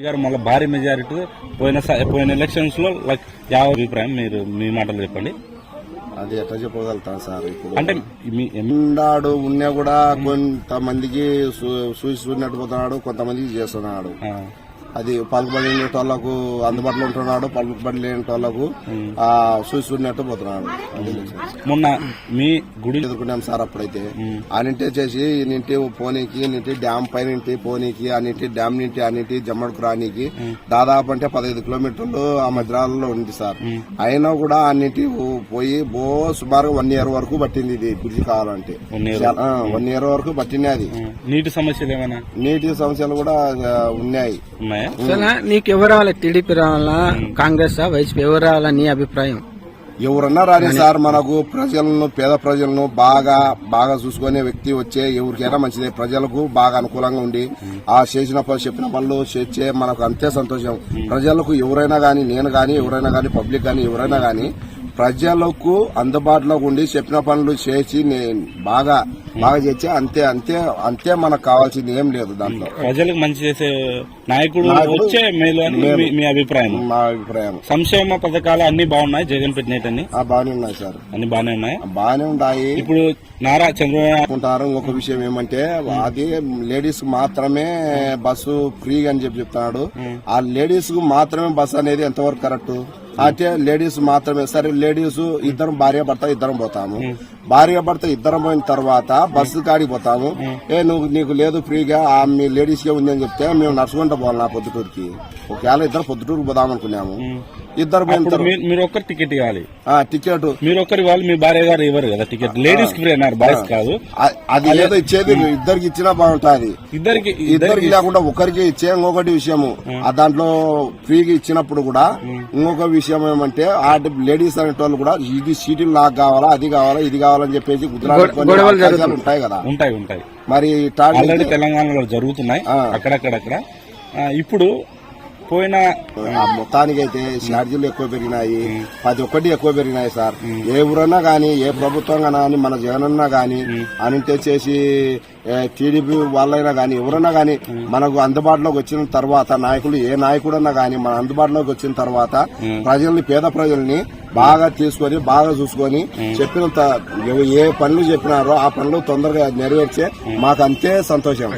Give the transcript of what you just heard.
గారు మళ్ళీ భారీ మెజారిటీ పోయిన ఎలక్షన్స్ లో అభిప్రాయం మీరు మీ మాటలు చెప్పండి. అది ఎట్లా చెప్పగలుగుతాను సార్. ఇప్పుడు అంటే ఉన్నాడు ఉన్నా కూడా కొంతమందికి చూసినట్టు పోతున్నాడు, కొంతమందికి చేస్తున్నాడు. అది పలుకుబడి వాళ్ళకు అందుబాటులో ఉంటున్నాడు, పలుకుబడి లేని వాళ్ళకు చూసినట్టు పోతున్నాడు. మొన్న మీ గుడి ఎదుర్కొన్నాం సార్. అప్పుడైతే అన్నింటి చేసి నింటి పోనీకి, నింటి డ్యామ్ పైన పోనీకి, అన్నింటి డ్యామ్ నింటి అన్నింటి జమ్మడికి రానికి దాదాపు అంటే 15 కిలోమీటర్లు ఆ మధ్యలో ఉంది సార్. అయినా కూడా అన్నింటి పోయి సుమారు 1 year వరకు పట్టింది. ఇది బ్రిడ్జి కావాలంటే 1 year వరకు పట్టింది. అది నీటి సమస్యలు ఏమైనా నీటి సమస్యలు కూడా ఉన్నాయి. నీకు ఎవరు రావాలి? టీడీపీ రావాలా, కాంగ్రెస్, వైసీపీ ఎవరు రావాలా నీ అభిప్రాయం? ఎవరన్నా రాని సార్. మనకు ప్రజలను, పేద ప్రజలను బాగా చూసుకునే వ్యక్తి వచ్చే ఎవరికైనా మంచిదే. ప్రజలకు బాగా అనుకూలంగా ఉండి ఆ చెప్పిన పనులు చేసే మనకు అంతే సంతోషం. ప్రజలకు ఎవరైనా గానీ, నేను గానీ, ఎవరైనా గానీ, పబ్లిక్ గానీ, ఎవరైనా గానీ ప్రజలకు అందుబాటులో ఉండి చెప్పిన పనులు చేసి బాగా చేసి అంతే మనకు కావాల్సింది ఏం లేదు. దాంట్లో ప్రజలకు మంచి చేసే నాయకుడు వచ్చే మేలు అని మీ అభిప్రాయం? మా అభిప్రాయం. సంక్షేమ పథకాలు అన్ని బాగున్నాయి, జగన్ పెట్టినట్టు బాగానే ఉన్నాయి సార్. అన్ని బాగానే ఉన్నాయి. బాగానే ఉన్నాయి. ఇప్పుడు నారా చంద్రబాబు ఉంటారు. ఇంకొక విషయం ఏమంటే అది లేడీస్ మాత్రమే బస్సు ఫ్రీ అని చెప్తున్నాడు. ఆ లేడీస్ కు మాత్రమే బస్సు అనేది ఎంతవరకు కరెక్ట్? అంటే లేడీస్ మాత్రమే. సరే, లేడీస్ ఇద్దరం భార్య భర్త ఇద్దరం పోతాము. భార్య భర్త ఇద్దరం పోయిన తర్వాత బస్సు కాడికి పోతాము. నీకు లేదు ఫ్రీగా మీ లేడీస్ కే ఉంది అని చెప్తే మేము నడుచుకుంటూ పోవాలి నా పొద్దుటూరుకి. ఒకవేళ ఇద్దరు పొద్దుటూరుకు పోదాం అనుకున్నాము. ఇద్దరు మీరు ఒక్కరు టికెట్ ఇవ్వాలి. టికెట్ మీరు ఒక్కరి వాళ్ళు, మీ భార్య గారు ఇవ్వరు కదా టికెట్. లేడీస్ కి ఫ్రీ అన్నారు, బాయ్స్ కాదు. అది ఏదో ఇచ్చేది ఇద్దరికి ఇచ్చినా బాగుంటుంది. ఇద్దరికి లేకుండా ఒకరికి ఇచ్చే. ఇంకొకటి విషయము, దాంట్లో ఫ్రీగా ఇచ్చినప్పుడు కూడా ఇంకొక విషయం ఏమంటే ఆ లేడీస్ అనేటోళ్ళు కూడా ఇది సీట్లు నాకు కావాలా, అది కావాలా, ఇది కావాలని చెప్పేసి గుజరాత్ ఉంటాయి కదా. ఉంటాయి. మరి ఆల్రెడీ తెలంగాణలో జరుగుతున్నాయి అక్కడక్కడ. ఇప్పుడు పోయిన మొత్తానికైతే ఛార్జీలు ఎక్కువ పెరిగినాయి, ప్రతి ఒక్కటి ఎక్కువ పెరిగినాయి సార్. ఏ ఊరన్నా గానీ, ఏ ప్రభుత్వంగా గానీ, మన జగనన్నా గానీ, అనింటే చేసి టీడీపీ వాళ్ళైనా గానీ, ఎవరైనా గానీ మనకు అందుబాటులోకి వచ్చిన తర్వాత నాయకులు, ఏ నాయకుడన్నా గానీ మన అందుబాటులోకి వచ్చిన తర్వాత ప్రజల్ని, పేద ప్రజల్ని బాగా తీసుకొని బాగా చూసుకొని చెప్పినంత ఏ పనులు చెప్పినారో ఆ పనులు తొందరగా నెరవేర్చే మాకు అంతే సంతోషం.